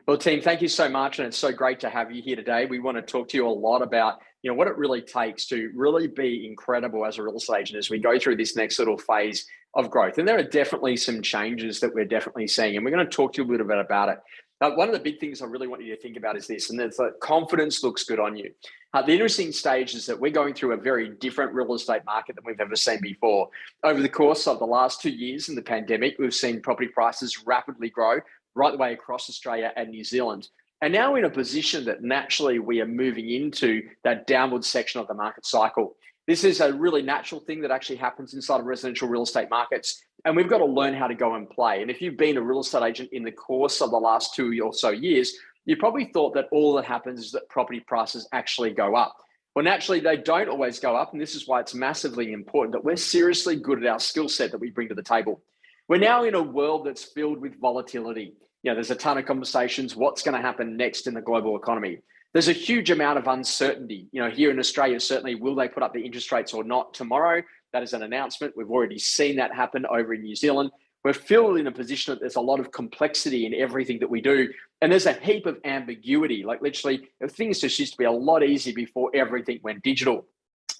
Well, team, thank you so much. And it's so great to have you here today. We want to talk to you a lot about, what it really takes to really be incredible as a real estate agent as we go through this next little phase of growth. And there are definitely some changes that we're definitely seeing, and we're going to talk to you a little bit about it. One of the big things I really want you to think about is this, and that's that confidence looks good on you. The interesting stage is that we're going through a very different real estate market than we've ever seen before. Over the course of the last 2 years in the pandemic, we've seen property prices rapidly grow right the way across Australia and New Zealand. And now we're in a position that naturally we are moving into that downward section of the market cycle. This is a really natural thing that actually happens inside of residential real estate markets. And we've got to learn how to go and play. And if you've been a real estate agent in the course of the last 2 or so years, you probably thought that all that happens is that property prices actually go up. Well, naturally, they don't always go up. And this is why it's massively important that we're seriously good at our skill set that we bring to the table. We're now in a world that's filled with volatility. There's a ton of conversations. What's going to happen next in the global economy? There's a huge amount of uncertainty. Here in Australia, certainly, will they put up the interest rates or not tomorrow? That is an announcement. We've already seen that happen over in New Zealand. We're still in a position that there's a lot of complexity in everything that we do. And there's a heap of ambiguity. Like literally, things just used to be a lot easier before everything went digital.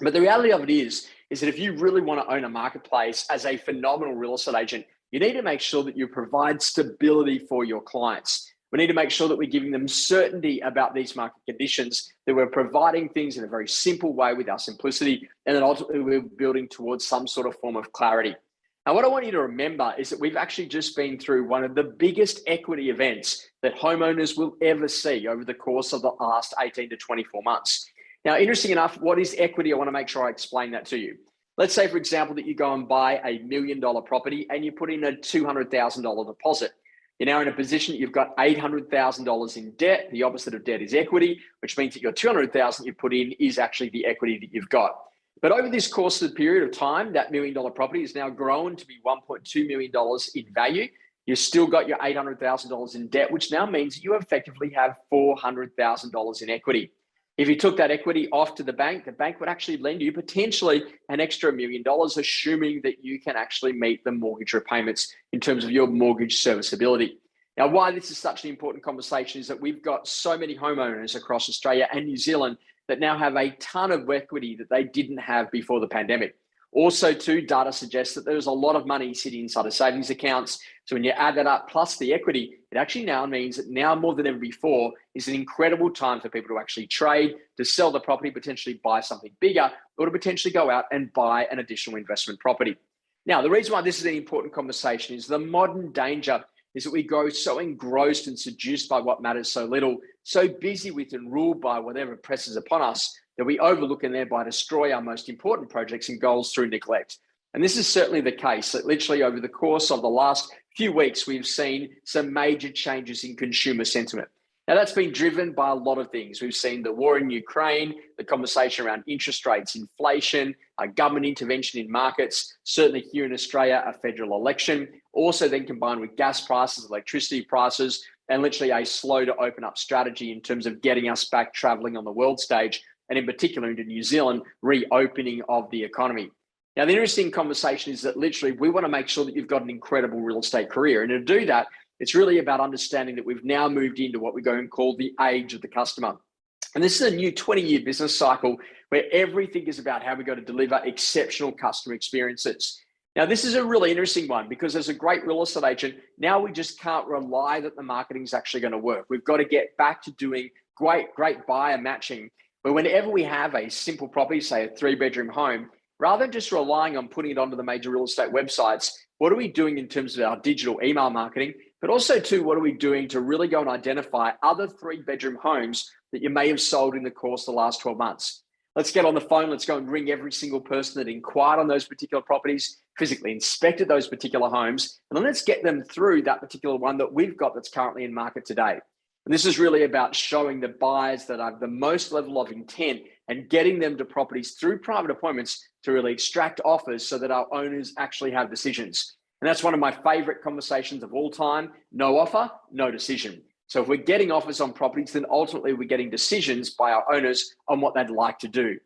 But the reality of it is that if you really want to own a marketplace as a phenomenal real estate agent, you need to make sure that you provide stability for your clients. We need to make sure that we're giving them certainty about these market conditions, that we're providing things in a very simple way with our simplicity, and then ultimately we're building towards some sort of form of clarity. Now, what I want you to remember is that we've actually just been through one of the biggest equity events that homeowners will ever see over the course of the last 18 to 24 months. Now, interesting enough, what is equity? I want to make sure I explain that to you. Let's say, for example, that you go and buy a $1 million property and you put in a $200,000 deposit. You're now in a position that you've got $800,000 in debt. The opposite of debt is equity, which means that your $200,000 you put in is actually the equity that you've got. But over this course of the period of time, that $1 million property is now grown to be $1.2 million in value. You've still got your $800,000 in debt, which now means you effectively have $400,000 in equity. If you took that equity off to the bank would actually lend you potentially an extra $1 million, assuming that you can actually meet the mortgage repayments in terms of your mortgage serviceability. Now, why this is such an important conversation is that we've got so many homeowners across Australia and New Zealand that now have a ton of equity that they didn't have before the pandemic. Also, too, data suggests that there's a lot of money sitting inside of savings accounts. So when you add that up plus the equity, it actually now means that now more than ever before is an incredible time for people to actually trade, to sell the property, potentially buy something bigger, or to potentially go out and buy an additional investment property. Now, the reason why this is an important conversation is the modern danger is that we go so engrossed and seduced by what matters so little, so busy with and ruled by whatever presses upon us, that we overlook and thereby destroy our most important projects and goals through neglect. And this is certainly the case that literally over the course of the last few weeks, we've seen some major changes in consumer sentiment. Now, that's been driven by a lot of things. We've seen the war in Ukraine, the conversation around interest rates, inflation, government intervention in markets, certainly here in Australia, a federal election, also then combined with gas prices, electricity prices, and literally a slow to open up strategy in terms of getting us back traveling on the world stage, and in particular into New Zealand, reopening of the economy. Now, the interesting conversation is that literally we want to make sure that you've got an incredible real estate career. And to do that, it's really about understanding that we've now moved into what we're going to call the age of the customer. And this is a new 20-year business cycle where everything is about how we go to deliver exceptional customer experiences. Now, this is a really interesting one because as a great real estate agent, now we just can't rely that the marketing is actually going to work. We've got to get back to doing great buyer matching, where whenever we have a simple property, say a 3-bedroom home, rather than just relying on putting it onto the major real estate websites, what are we doing in terms of our digital email marketing? But also, too, what are we doing to really go and identify other 3-bedroom homes that you may have sold in the course of the last 12 months? Let's get on the phone. Let's go and ring every single person that inquired on those particular properties, physically inspected those particular homes, and then let's get them through that particular one that we've got that's currently in market today. And this is really about showing the buyers that have the most level of intent and getting them to properties through private appointments to really extract offers so that our owners actually have decisions. And that's one of my favorite conversations of all time: no offer, no decision. So if we're getting offers on properties, then ultimately we're getting decisions by our owners on what they'd like to do.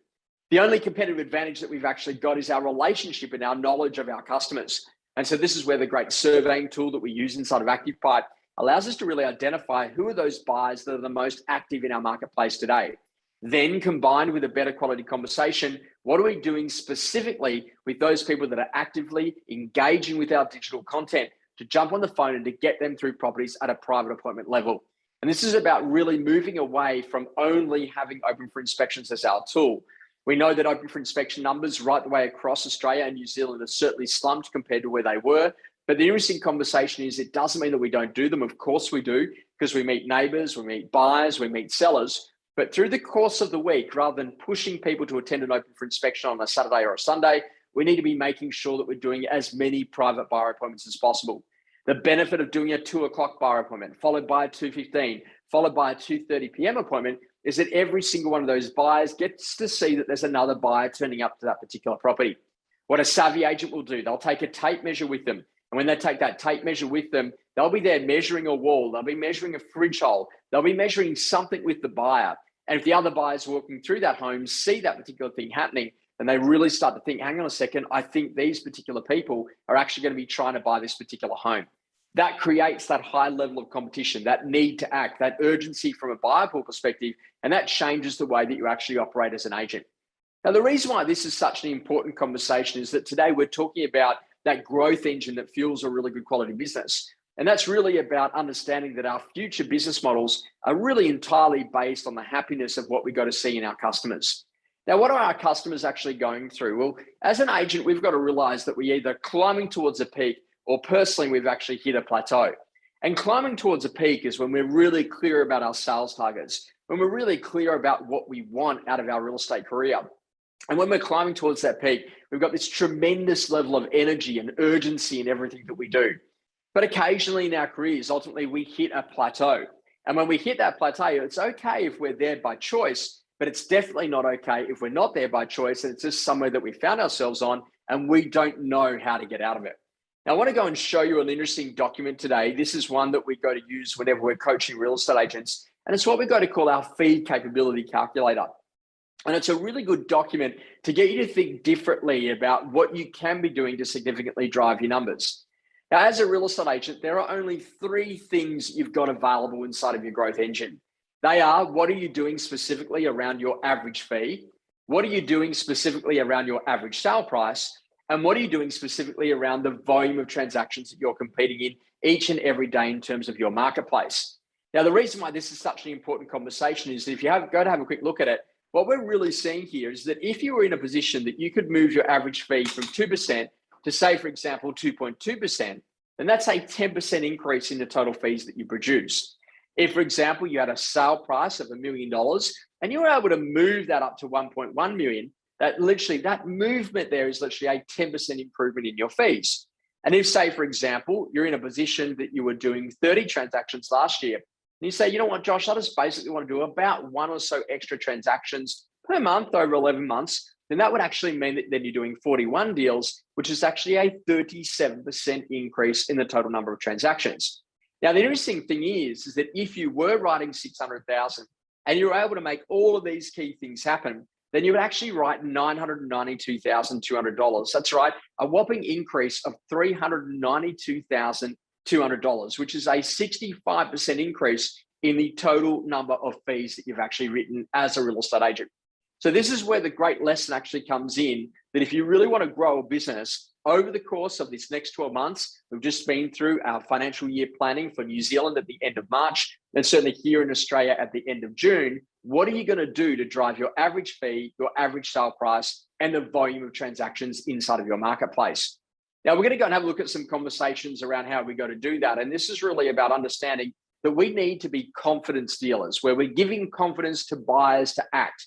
The only competitive advantage that we've actually got is our relationship and our knowledge of our customers. And so this is where the great surveying tool that we use inside of ActivePipe allows us to really identify who are those buyers that are the most active in our marketplace today. Then combined with a better quality conversation, what are we doing specifically with those people that are actively engaging with our digital content to jump on the phone and to get them through properties at a private appointment level? And this is about really moving away from only having open for inspections as our tool. We know that open for inspection numbers right the way across Australia and New Zealand are certainly slumped compared to where they were. But the interesting conversation is it doesn't mean that we don't do them. Of course we do, because we meet neighbours, we meet buyers, we meet sellers. But through the course of the week, rather than pushing people to attend an open for inspection on a Saturday or a Sunday, we need to be making sure that we're doing as many private buyer appointments as possible. The benefit of doing a 2 o'clock buyer appointment, followed by a 2:15, followed by a 2:30 p.m. appointment, is that every single one of those buyers gets to see that there's another buyer turning up to that particular property. What a savvy agent will do, they'll take a tape measure with them. And when they take that tape measure with them, they'll be there measuring a wall, they'll be measuring a fridge hole, they'll be measuring something with the buyer. And if the other buyers walking through that home see that particular thing happening, and they really start to think, hang on a second, I think these particular people are actually going to be trying to buy this particular home. That creates that high level of competition, that need to act, that urgency from a buyer pool perspective, and that changes the way that you actually operate as an agent. Now, the reason why this is such an important conversation is that today we're talking about that growth engine that fuels a really good quality business. And that's really about understanding that our future business models are really entirely based on the happiness of what we got to see in our customers. Now, what are our customers actually going through? Well, as an agent, we've got to realize that we're either climbing towards a peak or personally, we've actually hit a plateau. And climbing towards a peak is when we're really clear about our sales targets, when we're really clear about what we want out of our real estate career. And when we're climbing towards that peak, we've got this tremendous level of energy and urgency in everything that we do. But occasionally in our careers, ultimately, we hit a plateau. And when we hit that plateau, it's okay if we're there by choice, but it's definitely not okay if we're not there by choice and it's just somewhere that we found ourselves on and we don't know how to get out of it. Now, I want to go and show you an interesting document today. This is one that we go to use whenever we're coaching real estate agents, and it's what we go to call our fee capability calculator. And it's a really good document to get you to think differently about what you can be doing to significantly drive your numbers. Now, as a real estate agent, there are only 3 things you've got available inside of your growth engine. They are, what are you doing specifically around your average fee? What are you doing specifically around your average sale price? And what are you doing specifically around the volume of transactions that you're competing in each and every day in terms of your marketplace? Now, the reason why this is such an important conversation is that if you go to have a quick look at it, what we're really seeing here is that if you were in a position that you could move your average fee from 2% to, say, for example, 2.2%, then that's a 10% increase in the total fees that you produce. If, for example, you had a sale price of $1 million and you were able to move that up to 1.1 million, that movement there is literally a 10% improvement in your fees. And if, say, for example, you're in a position that you were doing 30 transactions last year, and you say, you know what, Josh, I just basically want to do about 1 or so extra transactions per month over 11 months, then that would actually mean that then you're doing 41 deals, which is actually a 37% increase in the total number of transactions. Now, the interesting thing is that if you were writing 600,000 and you were able to make all of these key things happen, then you would actually write $992,200. That's right, a whopping increase of $392,200, which is a 65% increase in the total number of fees that you've actually written as a real estate agent. So this is where the great lesson actually comes in, that if you really want to grow a business over the course of this next 12 months, we've just been through our financial year planning for New Zealand at the end of March, and certainly here in Australia at the end of June. What are you going to do to drive your average fee, your average sale price, and the volume of transactions inside of your marketplace? Now, we're going to go and have a look at some conversations around how we go to do that. And this is really about understanding that we need to be confidence dealers, where we're giving confidence to buyers to act.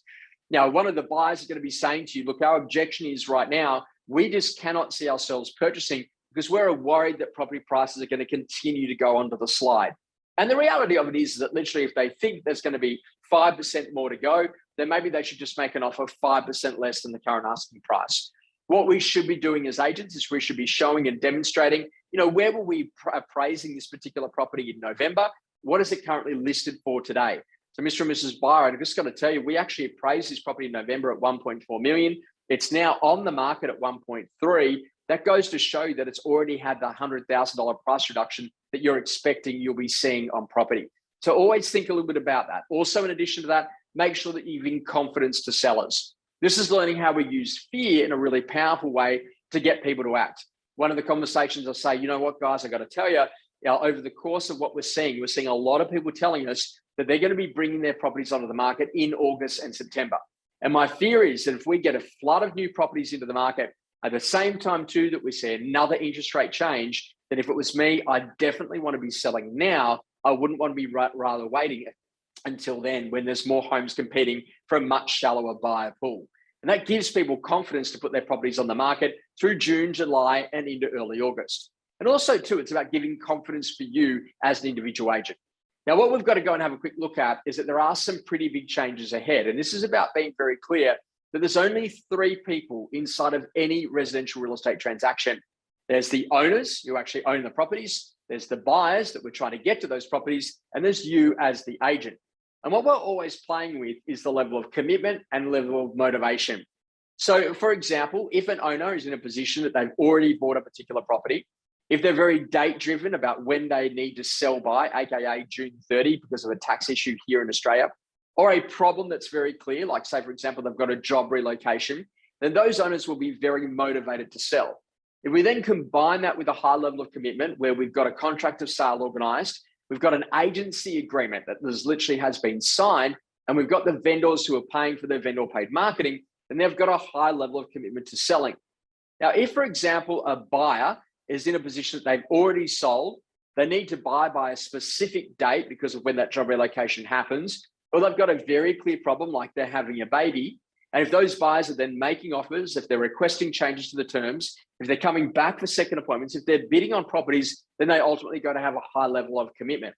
Now, one of the buyers is going to be saying to you, look, our objection is right now, we just cannot see ourselves purchasing because we're worried that property prices are going to continue to go onto the slide. And the reality of it is that literally if they think there's going to be 5% more to go, then maybe they should just make an offer 5% less than the current asking price. What we should be doing as agents is we should be showing and demonstrating, where were we appraising this particular property in November? What is it currently listed for today? So Mr. and Mrs. Buyer, I've just got to tell you, we actually appraised this property in November at 1.4 million. It's now on the market at 1.3. That goes to show you that it's already had the $100,000 price reduction that you're expecting you'll be seeing on property. So always think a little bit about that. Also, in addition to that, make sure that you're giving confidence to sellers. This is learning how we use fear in a really powerful way to get people to act. One of the conversations I say, you know what, guys, I got to tell you, over the course of what we're seeing a lot of people telling us that they're going to be bringing their properties onto the market in August and September. And my fear is that if we get a flood of new properties into the market at the same time too that we see another interest rate change, that if it was me, I definitely want to be selling now. I wouldn't want to be rather waiting until then when there's more homes competing for a much shallower buyer pool. And that gives people confidence to put their properties on the market through June, July, and into early August. And also too, it's about giving confidence for you as an individual agent. Now, what we've got to go and have a quick look at is that there are some pretty big changes ahead. And this is about being very clear that there's only 3 people inside of any residential real estate transaction. There's the owners who actually own the properties. There's the buyers that we're trying to get to those properties. And there's you as the agent. And what we're always playing with is the level of commitment and level of motivation. So for example, if an owner is in a position that they've already bought a particular property, if they're very date driven about when they need to sell by, AKA June 30 because of a tax issue here in Australia, or a problem that's very clear, like say, for example, they've got a job relocation, then those owners will be very motivated to sell. If we then combine that with a high level of commitment where we've got a contract of sale organized, we've got an agency agreement that literally has been signed, and we've got the vendors who are paying for their vendor paid marketing, then they've got a high level of commitment to selling. Now, if, for example, a buyer is in a position that they've already sold, they need to buy by a specific date because of when that job relocation happens, or they've got a very clear problem like they're having a baby. And if those buyers are then making offers, if they're requesting changes to the terms, if they're coming back for second appointments, if they're bidding on properties, then they ultimately got to have a high level of commitment.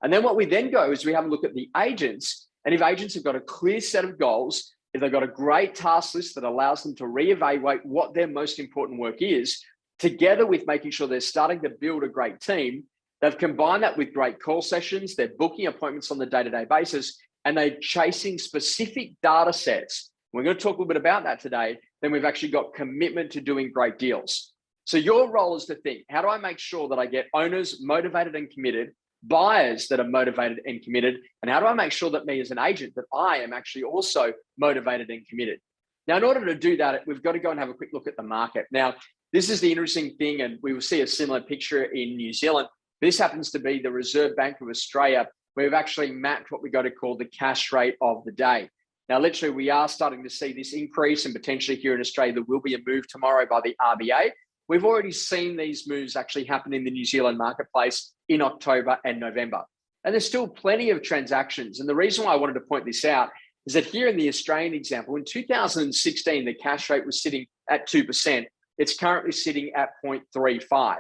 And then what we then go is we have a look at the agents. And if agents have got a clear set of goals, if they've got a great task list that allows them to reevaluate what their most important work is, together with making sure they're starting to build a great team, they've combined that with great call sessions, they're booking appointments on the day-to-day basis, and they're chasing specific data sets. We're going to talk a little bit about that today. Then we've actually got commitment to doing great deals. So your role is to think, how do I make sure that I get owners motivated and committed, buyers that are motivated and committed, and how do I make sure that me as an agent, that I am actually also motivated and committed? Now, in order to do that, we've got to go and have a quick look at the market. Now, this is the interesting thing, and we will see a similar picture in New Zealand. This happens to be the Reserve Bank of Australia, where we've actually mapped what we got to call the cash rate of the day. Now, literally, we are starting to see this increase, and potentially here in Australia, there will be a move tomorrow by the RBA. We've already seen these moves actually happen in the New Zealand marketplace in October and November. And there's still plenty of transactions. And the reason why I wanted to point this out is that here in the Australian example, in 2016, the cash rate was sitting at 2%. It's currently sitting at 0.35.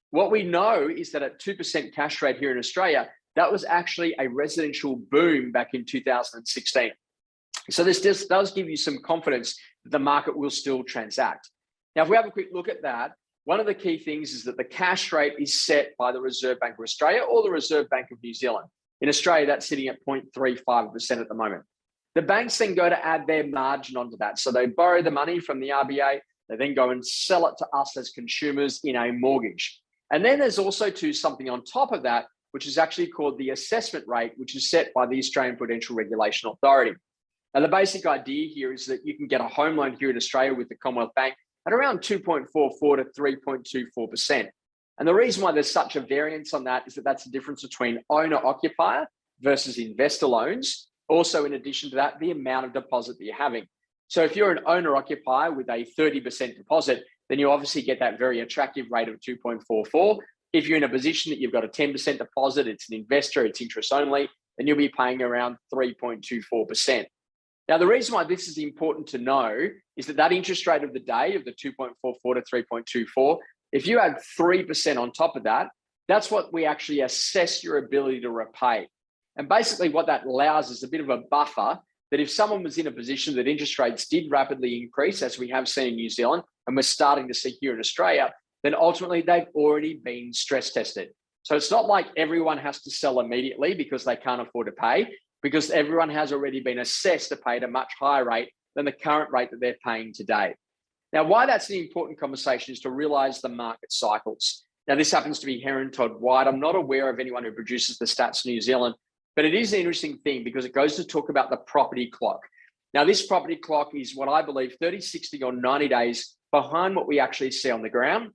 What we know is that at 2% cash rate here in Australia, that was actually a residential boom back in 2016. So this just does give you some confidence that the market will still transact. Now, if we have a quick look at that, one of the key things is that the cash rate is set by the Reserve Bank of Australia or the Reserve Bank of New Zealand. In Australia, that's sitting at 0.35% at the moment. The banks then go to add their margin onto that. So they borrow the money from the RBA, they then go and sell it to us as consumers in a mortgage. And then there's also something on top of that, which is actually called the assessment rate, which is set by the Australian Prudential Regulation Authority. Now, the basic idea here is that you can get a home loan here in Australia with the Commonwealth Bank at around 2.44 to 3.24%. And the reason why there's such a variance on that is that that's the difference between owner-occupier versus investor loans. Also, in addition to that, the amount of deposit that you're having. So if you're an owner-occupier with a 30% deposit, then you obviously get that very attractive rate of 2.44. If you're in a position that you've got a 10% deposit, it's an investor, it's interest only, then you'll be paying around 3.24%. Now, the reason why this is important to know is that that interest rate of the day of the 2.44 to 3.24, if you add 3% on top of that, that's what we actually assess your ability to repay. And basically what that allows is a bit of a buffer that if someone was in a position that interest rates did rapidly increase, as we have seen in New Zealand, and we're starting to see here in Australia, then ultimately they've already been stress tested. So it's not like everyone has to sell immediately because they can't afford to pay, because everyone has already been assessed to pay at a much higher rate than the current rate that they're paying today. Now, why that's an important conversation is to realize the market cycles. Now, this happens to be Heron Todd White. I'm not aware of anyone who produces the stats in New Zealand, but it is an interesting thing because it goes to talk about the property clock. Now, this property clock is what I believe 30, 60 or 90 days behind what we actually see on the ground,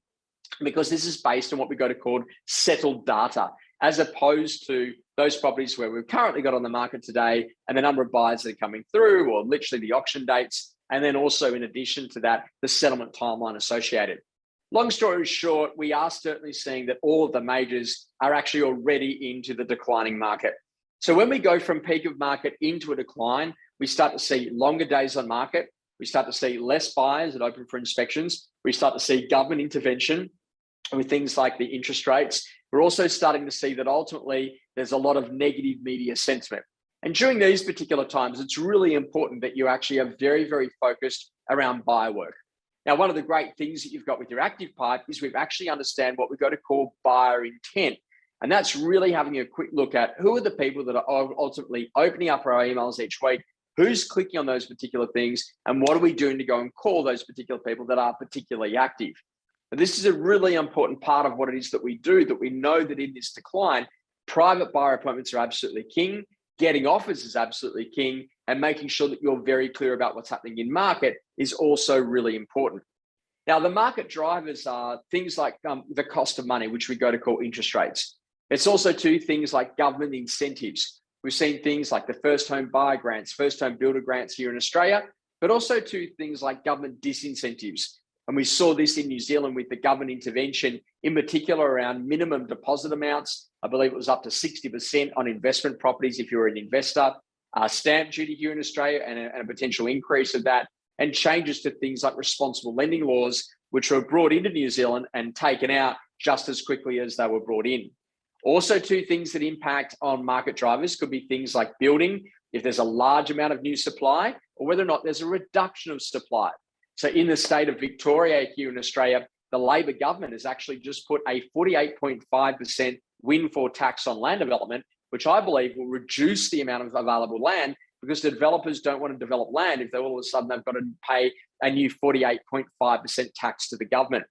because this is based on what we go to call settled data, as opposed to those properties where we've currently got on the market today and the number of buyers that are coming through, or literally the auction dates. And then also, in addition to that, the settlement timeline associated. Long story short, we are certainly seeing that all of the majors are actually already into the declining market. So when we go from peak of market into a decline, we start to see longer days on market. We start to see less buyers that open for inspections. We start to see government intervention with things like the interest rates. We're also starting to see that ultimately there's a lot of negative media sentiment. And during these particular times, it's really important that you actually are very, very focused around buyer work. Now, one of the great things that you've got with your active pipe is we've actually understand what we've got to call buyer intent. And that's really having a quick look at who are the people that are ultimately opening up our emails each week, who's clicking on those particular things, and what are we doing to go and call those particular people that are particularly active. And this is a really important part of what it is that we do, that we know that in this decline, private buyer appointments are absolutely king, getting offers is absolutely king, and making sure that you're very clear about what's happening in market is also really important. Now, the market drivers are things like the cost of money, which we go to call interest rates. It's also two things like government incentives. We've seen things like the first home buyer grants, first home builder grants here in Australia, but also two things like government disincentives. And we saw this in New Zealand with the government intervention, in particular around minimum deposit amounts. I believe it was up to 60% on investment properties if you're an investor, stamp duty here in Australia and a potential increase of that, and changes to things like responsible lending laws, which were brought into New Zealand and taken out just as quickly as they were brought in. Also, two things that impact on market drivers could be things like building, if there's a large amount of new supply, or whether or not there's a reduction of supply. So in the state of Victoria here in Australia, the Labor government has actually just put a 48.5% windfall tax on land development, which I believe will reduce the amount of available land, because the developers don't want to develop land if they all of a sudden they've got to pay a new 48.5% tax to the government.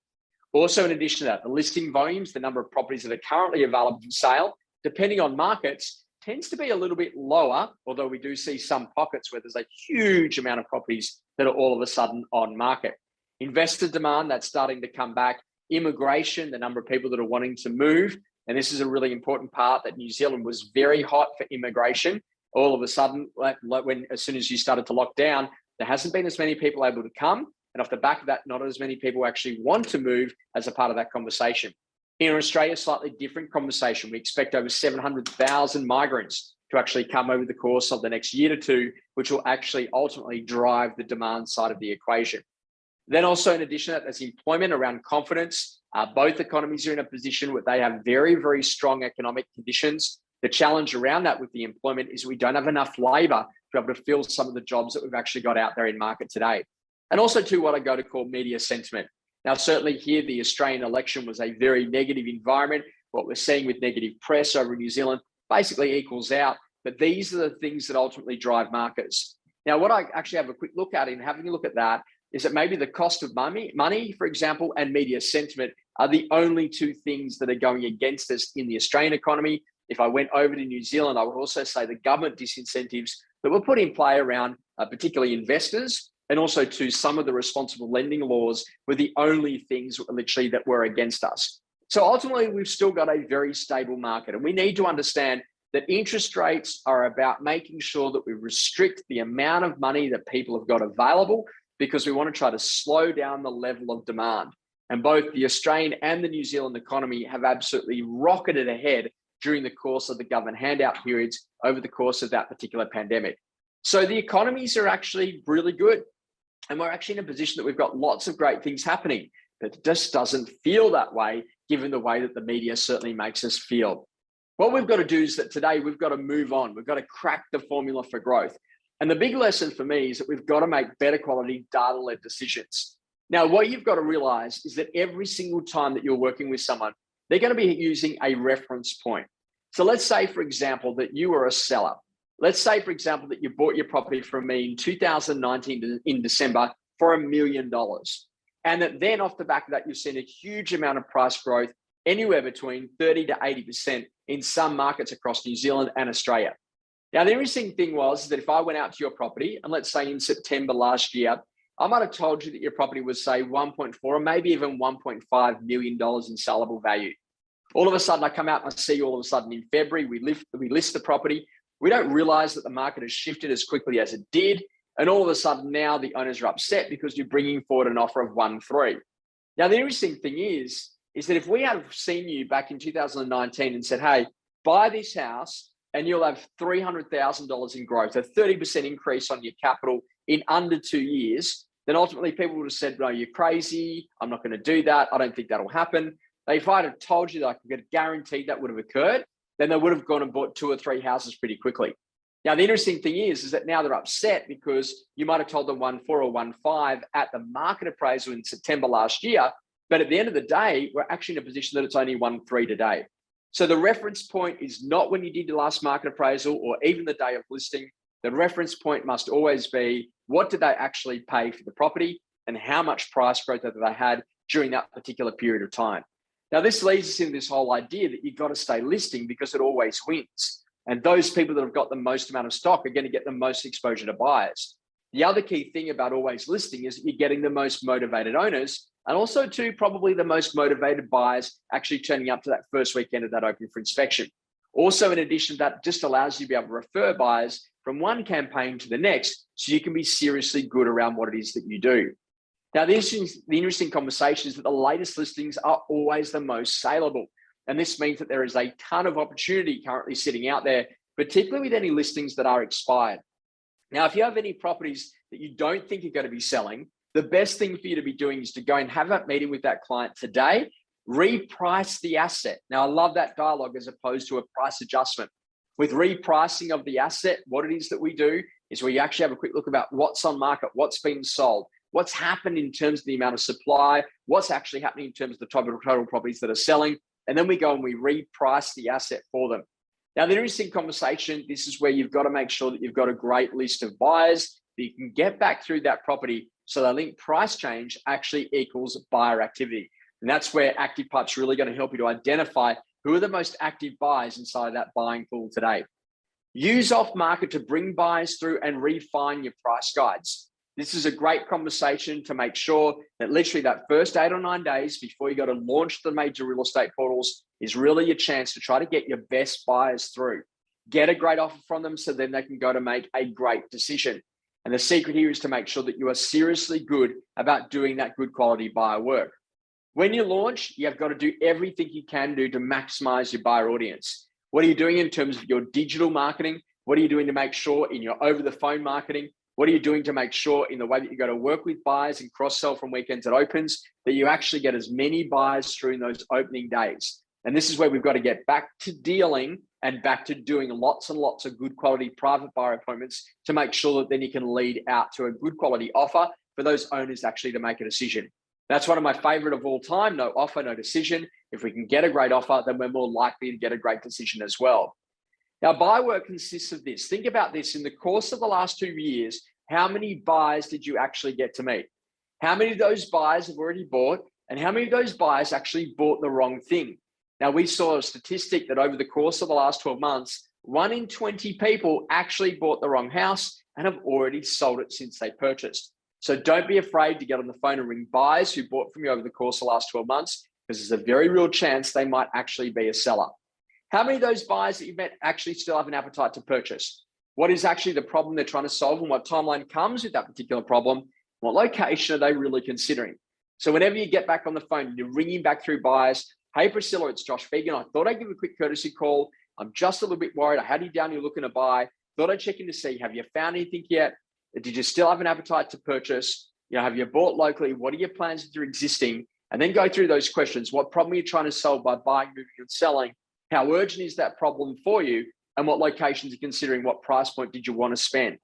Also, in addition to that, the listing volumes, the number of properties that are currently available for sale, depending on markets, tends to be a little bit lower, although we do see some pockets where there's a huge amount of properties that are all of a sudden on market. Investor demand, that's starting to come back. Immigration, the number of people that are wanting to move. And this is a really important part, that New Zealand was very hot for immigration. All of a sudden, as soon as you started to lock down, there hasn't been as many people able to come. And off the back of that, not as many people actually want to move as a part of that conversation. Here in Australia, slightly different conversation. We expect over 700,000 migrants to actually come over the course of the next year to two, which will actually ultimately drive the demand side of the equation. Then also, in addition to that, there's employment around confidence. Both economies are in a position where they have very, very strong economic conditions. The challenge around that with the employment is we don't have enough labor to be able to fill some of the jobs that we've actually got out there in market today. And also to what I go to call media sentiment. Now, certainly here, the Australian election was a very negative environment. What we're seeing with negative press over in New Zealand basically equals out, but these are the things that ultimately drive markets. Now, what I actually have a quick look at in having a look at that is that maybe the cost of money, for example, and media sentiment are the only two things that are going against us in the Australian economy. If I went over to New Zealand, I would also say the government disincentives that were put in play around particularly investors, and also to some of the responsible lending laws were the only things literally that were against us. So ultimately, we've still got a very stable market, and we need to understand that interest rates are about making sure that we restrict the amount of money that people have got available, because we want to try to slow down the level of demand. And both the Australian and the New Zealand economy have absolutely rocketed ahead during the course of the government handout periods over the course of that particular pandemic. So the economies are actually really good. And we're actually in a position that we've got lots of great things happening, but it just doesn't feel that way, given the way that the media certainly makes us feel. What we've got to do is that today we've got to move on. We've got to crack the formula for growth. And the big lesson for me is that we've got to make better quality data-led decisions. Now, what you've got to realize is that every single time that you're working with someone, they're going to be using a reference point. So let's say, for example, that you are a seller. Let's say, for example, that you bought your property from me in 2019 in December for $1 million. And that then off the back of that, you've seen a huge amount of price growth anywhere between 30 to 80% in some markets across New Zealand and Australia. Now, the interesting thing was that if I went out to your property, and let's say in September last year, I might have told you that your property was, say, 1.4 or maybe even $1.5 million in saleable value. All of a sudden, I come out and I see all of a sudden in February, we list the property. We don't realize that the market has shifted as quickly as it did. And all of a sudden now the owners are upset because you're bringing forward an offer of 1.3. Now, the interesting thing is that if we had seen you back in 2019 and said, hey, buy this house and you'll have $300,000 in growth, a 30% increase on your capital in under 2 years, then ultimately people would have said, no, you're crazy. I'm not going to do that. I don't think that'll happen. If I had told you that I could get guaranteed that would have occurred, then they would have gone and bought 2 or 3 houses pretty quickly. Now, the interesting thing is that now they're upset because you might have told them 1.4 or 1.5 at the market appraisal in September last year. But at the end of the day, we're actually in a position that it's only 1.3 today. So the reference point is not when you did your last market appraisal or even the day of listing. The reference point must always be, what did they actually pay for the property and how much price growth that they had during that particular period of time. Now, this leads us into this whole idea that you've got to stay listing because it always wins. And those people that have got the most amount of stock are going to get the most exposure to buyers. The other key thing about always listing is that you're getting the most motivated owners and also too, probably the most motivated buyers actually turning up to that first weekend of that open for inspection. Also, in addition, that just allows you to be able to refer buyers from one campaign to the next so you can be seriously good around what it is that you do. Now, the interesting conversation is that the latest listings are always the most saleable. And this means that there is a ton of opportunity currently sitting out there, particularly with any listings that are expired. Now, if you have any properties that you don't think are going to be selling, the best thing for you to be doing is to go and have that meeting with that client today, reprice the asset. Now, I love that dialogue as opposed to a price adjustment. With repricing of the asset, what it is that we do is we actually have a quick look about what's on market, what's been sold, what's happened in terms of the amount of supply, what's actually happening in terms of the total properties that are selling, and then we go and we reprice the asset for them. Now, the interesting conversation, this is where you've got to make sure that you've got a great list of buyers that you can get back through that property so that link price change actually equals buyer activity. And that's where Active Pipe's really going to help you to identify who are the most active buyers inside of that buying pool today. Use off market to bring buyers through and refine your price guides. This is a great conversation to make sure that literally that first 8 or 9 days before you go to launch the major real estate portals is really your chance to try to get your best buyers through. Get a great offer from them so then they can go to make a great decision. And the secret here is to make sure that you are seriously good about doing that good quality buyer work. When you launch, you have got to do everything you can do to maximize your buyer audience. What are you doing in terms of your digital marketing? What are you doing to make sure in your over-the-phone marketing? What are you doing to make sure in the way that you go to work with buyers and cross-sell from weekends at opens that you actually get as many buyers through in those opening days? And this is where we've got to get back to dealing and back to doing lots and lots of good quality private buyer appointments to make sure that then you can lead out to a good quality offer for those owners actually to make a decision. That's one of my favorite of all time, no offer, no decision. If we can get a great offer, then we're more likely to get a great decision as well. Now, buyer work consists of this. Think about this. In the course of the last 2 years, how many buyers did you actually get to meet? How many of those buyers have already bought? And how many of those buyers actually bought the wrong thing? Now, we saw a statistic that over the course of the last 12 months, 1 in 20 people actually bought the wrong house and have already sold it since they purchased. So don't be afraid to get on the phone and ring buyers who bought from you over the course of the last 12 months, because there's a very real chance they might actually be a seller. How many of those buyers that you met actually still have an appetite to purchase? What is actually the problem they're trying to solve and what timeline comes with that particular problem? What location are they really considering? So whenever you get back on the phone and you're ringing back through buyers, hey, Priscilla, it's Josh Phegan. I thought I'd give a quick courtesy call. I'm just a little bit worried. I had you down, you're looking to buy. Thought I'd check in to see, have you found anything yet? Did you still have an appetite to purchase? Have you bought locally? What are your plans with your existing? And then go through those questions. What problem are you trying to solve by buying, moving, and selling? How urgent is that problem for you? And what locations are considering? What price point did you want to spend?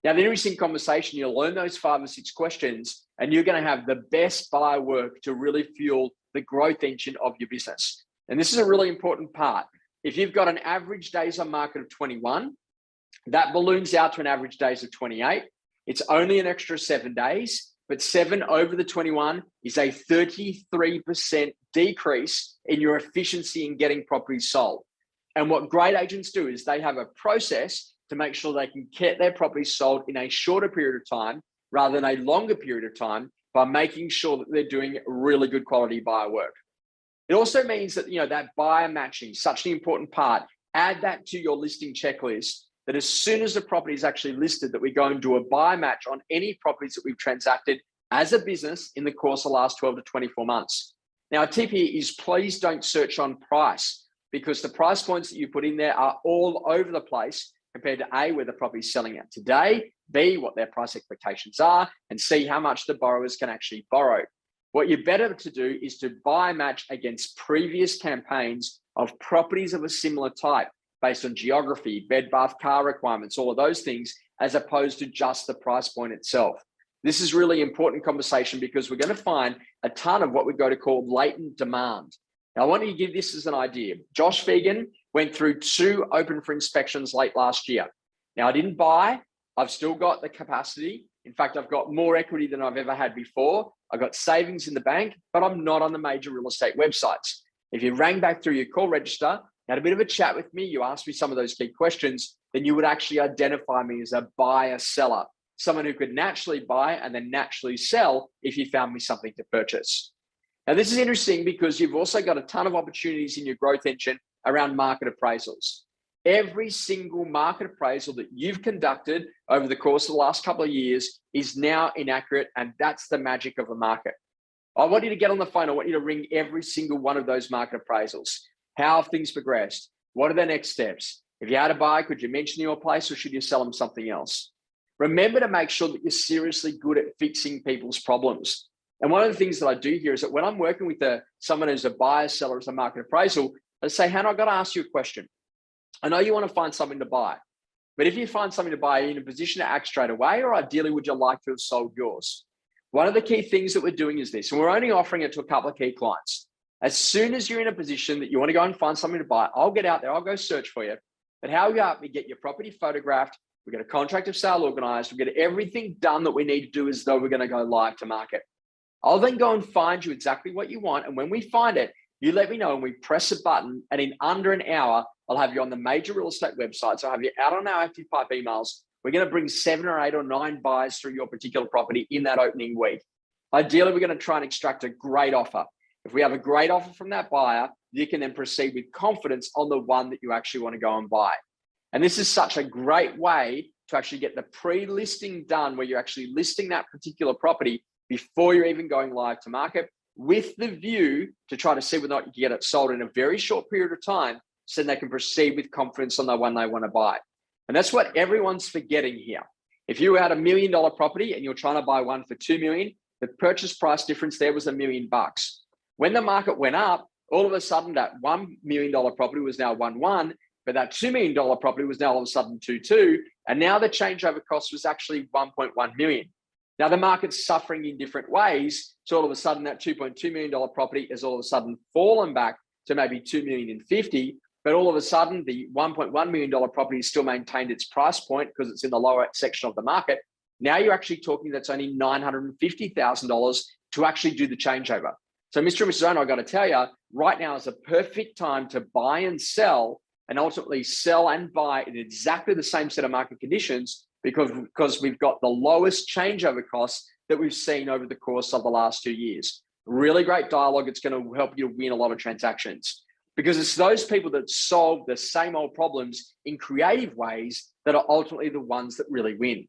Now, the interesting conversation, you'll learn those 5 or 6 questions, and you're going to have the best buyer work to really fuel the growth engine of your business. And this is a really important part. If you've got an average days on market of 21, that balloons out to an average days of 28. It's only an extra 7 days. but 7 over the 21 is a 33% decrease in your efficiency in getting properties sold. And what great agents do is they have a process to make sure they can get their properties sold in a shorter period of time rather than a longer period of time by making sure that they're doing really good quality buyer work. It also means that, that buyer matching is such an important part. Add that to your listing checklist, that as soon as the property is actually listed, that we go and do a buy match on any properties that we've transacted as a business in the course of the last 12 to 24 months. Now, a tip here is please don't search on price, because the price points that you put in there are all over the place compared to A, where the property is selling at today, B, what their price expectations are, and C, how much the borrowers can actually borrow. What you're better to do is to buy match against previous campaigns of properties of a similar type based on geography, bed, bath, car requirements, all of those things, as opposed to just the price point itself. This is really important conversation because we're going to find a ton of what we go to call latent demand. Now, I want to give this as an idea. Josh Phegan went through 2 open for inspections late last year. Now, I didn't buy. I've still got the capacity. In fact, I've got more equity than I've ever had before. I've got savings in the bank, but I'm not on the major real estate websites. If you rang back through your call register, had a bit of a chat with me, you asked me some of those key questions, then you would actually identify me as a buyer seller, someone who could naturally buy and then naturally sell if you found me something to purchase. Now, this is interesting because you've also got a ton of opportunities in your growth engine around market appraisals. Every single market appraisal that you've conducted over the course of the last couple of years is now inaccurate, and that's the magic of a market. I want you to get on the phone. I want you to ring every single one of those market appraisals. How have things progressed? What are the next steps? If you had a buy, could you mention your place, or should you sell them something else? Remember to make sure that you're seriously good at fixing people's problems. And one of the things that I do here is that when I'm working with someone who's a buyer, seller, as a market appraisal, I say, Hannah, I've got to ask you a question. I know you want to find something to buy, but if you find something to buy, are you in a position to act straight away, or ideally would you like to have sold yours? One of the key things that we're doing is this, and we're only offering it to a couple of key clients. As soon as you're in a position that you want to go and find something to buy, I'll get out there, I'll go search for you. But how we help me get your property photographed, we get a contract of sale organized, we get everything done that we need to do as though we're going to go live to market. I'll then go and find you exactly what you want. And when we find it, you let me know and we press a button, and in under an hour, I'll have you on the major real estate websites. I'll have you out on our active pipe emails. We're going to bring 7 or 8 or 9 buyers through your particular property in that opening week. Ideally, we're going to try and extract a great offer. If we have a great offer from that buyer, you can then proceed with confidence on the one that you actually want to go and buy. And this is such a great way to actually get the pre-listing done, where you're actually listing that particular property before you're even going live to market, with the view to try to see whether or not you can get it sold in a very short period of time, so they can proceed with confidence on the one they want to buy. And that's what everyone's forgetting here. If you had $1 million property and you're trying to buy one for $2 million, the purchase price difference there was $1 million. When the market went up, all of a sudden that $1 million property was now 1.1, but that $2 million property was now all of a sudden 2.2, and now the changeover cost was actually 1.1 million. Now the market's suffering in different ways, so all of a sudden that $2.2 million property has all of a sudden fallen back to maybe 2,050,000, but all of a sudden the $1.1 million property has still maintained its price point because it's in the lower section of the market. Now you're actually talking that's only $950,000 to actually do the changeover. So Mr. and Mrs. Owner, I've got to tell you, right now is a perfect time to buy and sell, and ultimately sell and buy in exactly the same set of market conditions, because we've got the lowest changeover costs that we've seen over the course of the last 2 years. Really great dialogue. It's going to help you win a lot of transactions, because it's those people that solve the same old problems in creative ways that are ultimately the ones that really win.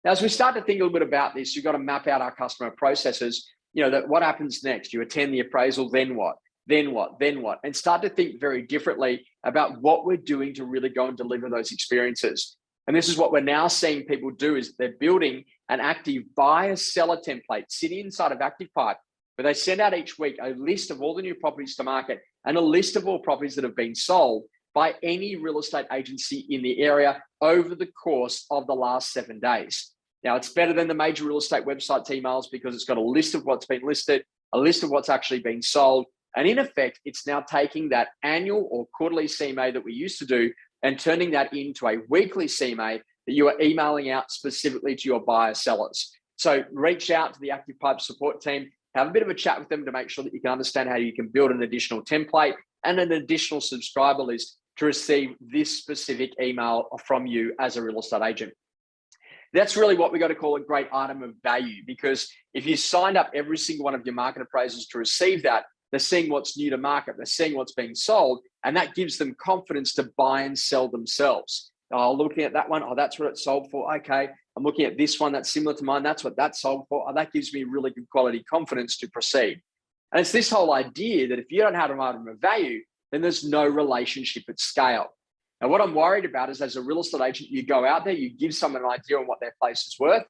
Now, as we start to think a little bit about this, you've got to map out our customer processes. That what happens next? You attend the appraisal, then what? Then what? Then what? And start to think very differently about what we're doing to really go and deliver those experiences. And this is what we're now seeing people do, is they're building an active buyer-seller template sitting inside of ActivePipe, where they send out each week a list of all the new properties to market and a list of all properties that have been sold by any real estate agency in the area over the course of the last 7 days. Now, it's better than the major real estate websites emails because it's got a list of what's been listed, a list of what's actually been sold. And in effect, it's now taking that annual or quarterly CMA that we used to do and turning that into a weekly CMA that you are emailing out specifically to your buyer sellers. So reach out to the Active Pipe support team, have a bit of a chat with them to make sure that you can understand how you can build an additional template and an additional subscriber list to receive this specific email from you as a real estate agent. That's really what we got to call a great item of value, because if you signed up every single one of your market appraisals to receive that, they're seeing what's new to market, they're seeing what's being sold, and that gives them confidence to buy and sell themselves. Oh, looking at that one, oh, that's what it sold for. Okay, I'm looking at this one that's similar to mine. That's what that sold for. Oh, that gives me really good quality confidence to proceed. And it's this whole idea that if you don't have an item of value, then there's no relationship at scale. Now, what I'm worried about is as a real estate agent, you go out there, you give someone an idea on what their place is worth.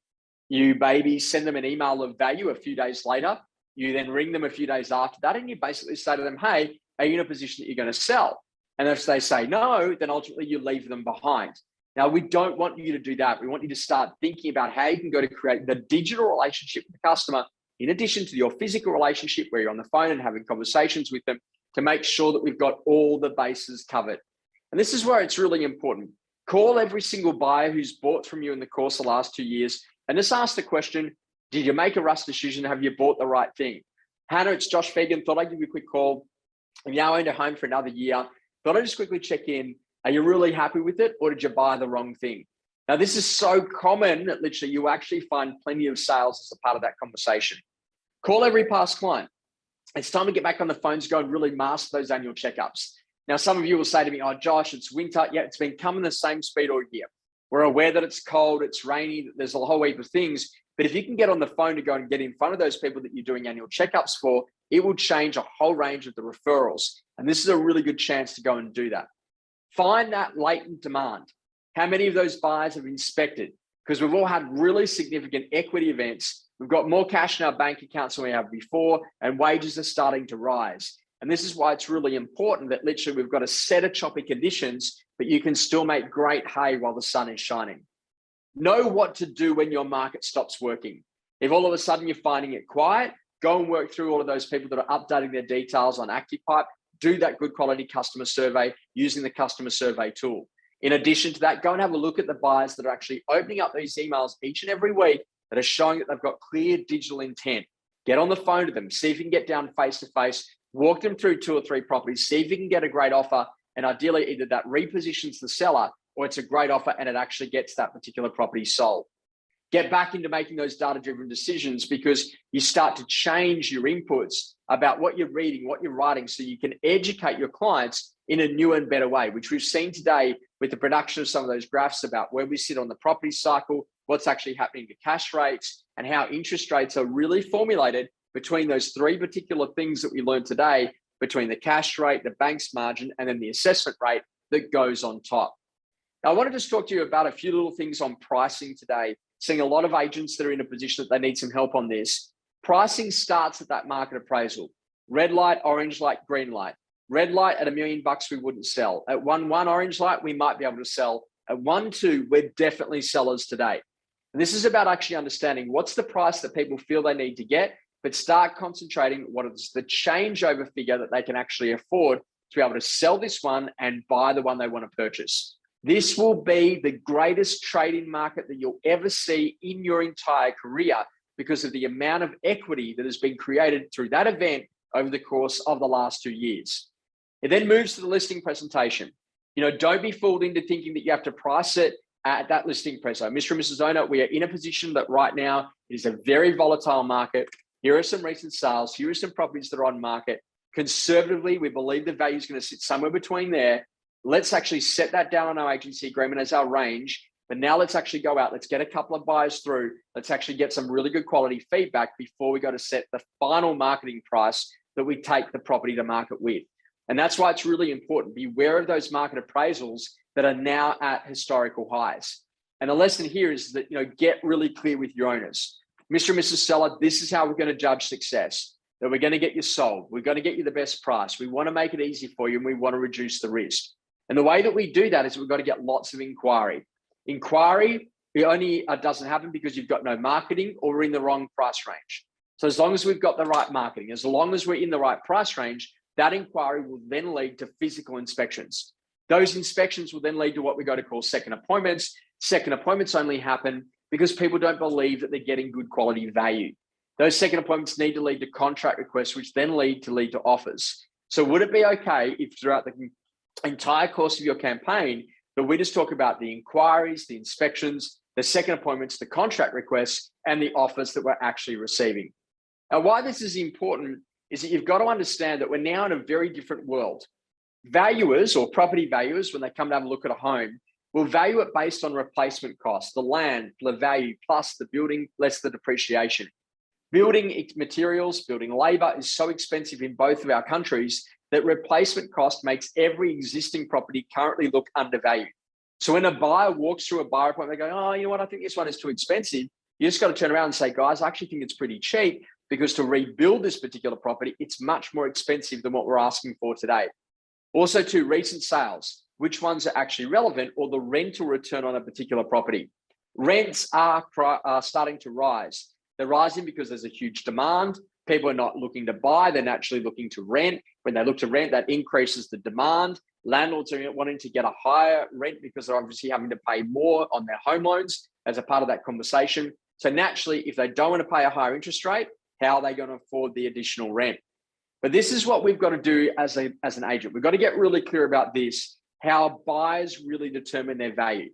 You maybe send them an email of value a few days later. You then ring them a few days after that, and you basically say to them, hey, are you in a position that you're going to sell? And if they say no, then ultimately you leave them behind. Now, we don't want you to do that. We want you to start thinking about how you can go to create the digital relationship with the customer, in addition to your physical relationship where you're on the phone and having conversations with them, to make sure that we've got all the bases covered. And this is where it's really important. Call every single buyer who's bought from you in the course of the last 2 years and just ask the question, did you make a rush decision? Have you bought the right thing? Hannah, it's Josh Phegan. Thought I'd give you a quick call. I've now owned a home for another year. Thought I'd just quickly check in. Are you really happy with it, or did you buy the wrong thing? Now, this is so common that literally you actually find plenty of sales as a part of that conversation. Call every past client. It's time to get back on the phones, go and really master those annual checkups. Now, some of you will say to me, oh, Josh, it's winter. Yeah, it's been coming the same speed all year. We're aware that it's cold, it's rainy, that there's a whole heap of things. But if you can get on the phone to go and get in front of those people that you're doing annual checkups for, it will change a whole range of the referrals. And this is a really good chance to go and do that. Find that latent demand. How many of those buyers have inspected? Because we've all had really significant equity events. We've got more cash in our bank accounts than we have before, and wages are starting to rise. And this is why it's really important that literally we've got a set of choppy conditions, but you can still make great hay while the sun is shining. Know what to do when your market stops working. If all of a sudden you're finding it quiet, go and work through all of those people that are updating their details on ActivePipe. Do that good quality customer survey using the customer survey tool. In addition to that, go and have a look at the buyers that are actually opening up these emails each and every week that are showing that they've got clear digital intent. Get on the phone to them, see if you can get down face to face, walk them through 2 or 3 properties, see if you can get a great offer, and ideally either that repositions the seller or it's a great offer and it actually gets that particular property sold. Get back into making those data-driven decisions, because you start to change your inputs about what you're reading, what you're writing, so you can educate your clients in a new and better way, which we've seen today with the production of some of those graphs about where we sit on the property cycle, what's actually happening to cash rates, and how interest rates are really formulated between those 3 particular things that we learned today, between the cash rate, the bank's margin, and then the assessment rate that goes on top. Now, I want to just talk to you about a few little things on pricing today. Seeing a lot of agents that are in a position that they need some help on this. Pricing starts at that market appraisal. Red light, orange light, green light. Red light at $1 million, we wouldn't sell. At 1.1 orange light, we might be able to sell. At 1.2, we're definitely sellers today. And this is about actually understanding what's the price that people feel they need to get, but start concentrating what is the changeover figure that they can actually afford to be able to sell this one and buy the one they want to purchase. This will be the greatest trading market that you'll ever see in your entire career, because of the amount of equity that has been created through that event over the course of the last 2 years. It then moves to the listing presentation. Don't be fooled into thinking that you have to price it at that listing preso. Mr. and Mrs. Owner, we are in a position that right now it is a very volatile market. Here are some recent sales. Here are some properties that are on market. Conservatively, we believe the value is going to sit somewhere between there. Let's actually set that down on our agency agreement as our range. But now let's actually go out. Let's get a couple of buyers through. Let's actually get some really good quality feedback before we go to set the final marketing price that we take the property to market with. And that's why it's really important. Beware of those market appraisals that are now at historical highs. And the lesson here is that, get really clear with your owners. Mr. and Mrs. Seller, this is how we're going to judge success. That we're going to get you sold. We're going to get you the best price. We want to make it easy for you, and we want to reduce the risk. And the way that we do that is we've got to get lots of inquiry. Inquiry, it only doesn't happen because you've got no marketing or we're in the wrong price range. So as long as we've got the right marketing, as long as we're in the right price range, that inquiry will then lead to physical inspections. Those inspections will then lead to what we go to call second appointments. Second appointments only happen because people don't believe that they're getting good quality value. Those second appointments need to lead to contract requests, which then lead to offers. So would it be okay if throughout the entire course of your campaign that we just talk about the inquiries, the inspections, the second appointments, the contract requests, and the offers that we're actually receiving? Now, why this is important is that you've got to understand that we're now in a very different world. Valuers or property valuers, when they come to have a look at a home, will value it based on replacement costs, the land, the value, plus the building, less the depreciation. Building materials, building labor is so expensive in both of our countries that replacement cost makes every existing property currently look undervalued. So when a buyer walks through a buyer appointment, they go, oh, you know what, I think this one is too expensive. You just got to turn around and say, guys, I actually think it's pretty cheap, because to rebuild this particular property, it's much more expensive than what we're asking for today. Also, to recent sales, which ones are actually relevant, or the rental return on a particular property. Rents are starting to rise. They're rising because there's a huge demand. People are not looking to buy, they're naturally looking to rent. When they look to rent, that increases the demand. Landlords are wanting to get a higher rent because they're obviously having to pay more on their home loans as a part of that conversation. So naturally, if they don't want to pay a higher interest rate, how are they going to afford the additional rent? But this is what we've got to do as an agent. We've got to get really clear about this, how buyers really determine their value.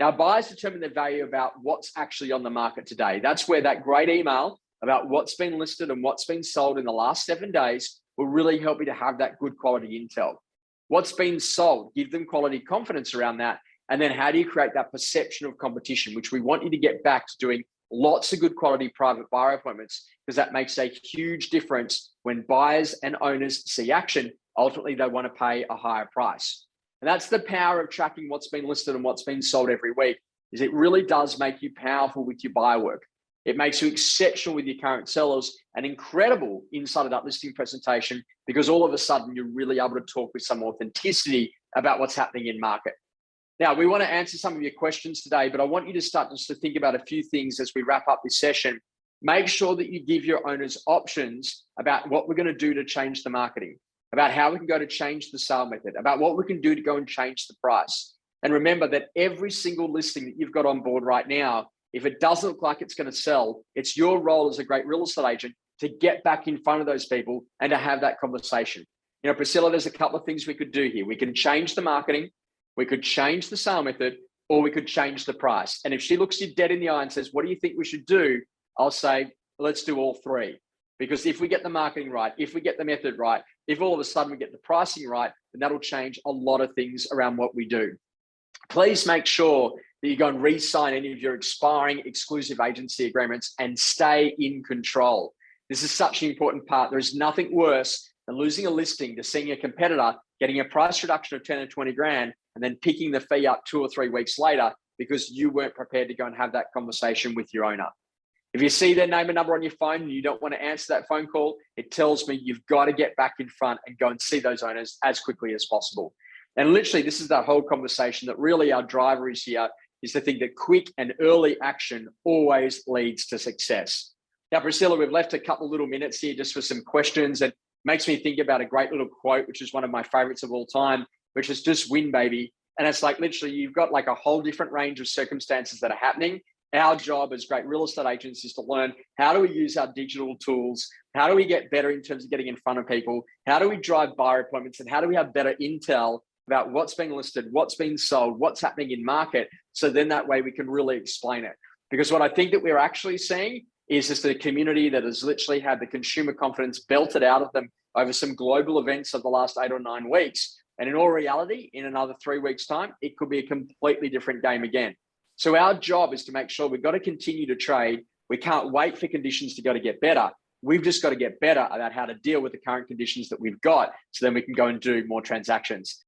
Now, buyers determine their value about what's actually on the market today. That's where that great email about what's been listed and what's been sold in the last 7 days will really help you to have that good quality intel. What's been sold, give them quality confidence around that. And then how do you create that perception of competition, which we want you to get back to doing lots of good quality private buyer appointments, because that makes a huge difference when buyers and owners see action. Ultimately, they want to pay a higher price. And that's the power of tracking what's been listed and what's been sold every week, is it really does make you powerful with your buyer work. It makes you exceptional with your current sellers and incredible inside of that listing presentation, because all of a sudden you're really able to talk with some authenticity about what's happening in market. Now, we want to answer some of your questions today, but I want you to start just to think about a few things as we wrap up this session. Make sure that you give your owners options about what we're going to do to change the marketing, about how we can go to change the sale method, about what we can do to go and change the price. And remember that every single listing that you've got on board right now, if it doesn't look like it's going to sell, it's your role as a great real estate agent to get back in front of those people and to have that conversation. You know, Priscilla, there's a couple of things we could do here. We can change the marketing, we could change the sale method, or we could change the price. And if she looks you dead in the eye and says, what do you think we should do? I'll say, let's do all three. Because if we get the marketing right, if we get the method right, if all of a sudden we get the pricing right, then that'll change a lot of things around what we do. Please make sure that you go and re-sign any of your expiring exclusive agency agreements and stay in control. This is such an important part. There is nothing worse than losing a listing to seeing a competitor getting a price reduction of 10 or 20 grand and then picking the fee up 2 or 3 weeks later because you weren't prepared to go and have that conversation with your owner. If you see their name and number on your phone and you don't want to answer that phone call, it tells me you've got to get back in front and go and see those owners as quickly as possible. And literally, this is that whole conversation that really our driver is here, is to think that quick and early action always leads to success. Now, Priscilla, we've left a couple little minutes here just for some questions, and makes me think about a great little quote, which is one of my favorites of all time, which is just win, baby. And it's like, literally, you've got like a whole different range of circumstances that are happening. Our job as great real estate agents is to learn, how do we use our digital tools? How do we get better in terms of getting in front of people? How do we drive buyer appointments? And how do we have better intel about what's being listed, what's being sold, what's happening in market? So then that way we can really explain it. Because what I think that we're actually seeing is just a community that has literally had the consumer confidence belted out of them over some global events of the last 8 or 9 weeks. And in all reality, in another 3 weeks' time, it could be a completely different game again. So our job is to make sure we've got to continue to trade. We can't wait for conditions to go to get better. We've just got to get better about how to deal with the current conditions that we've got, so then we can go and do more transactions.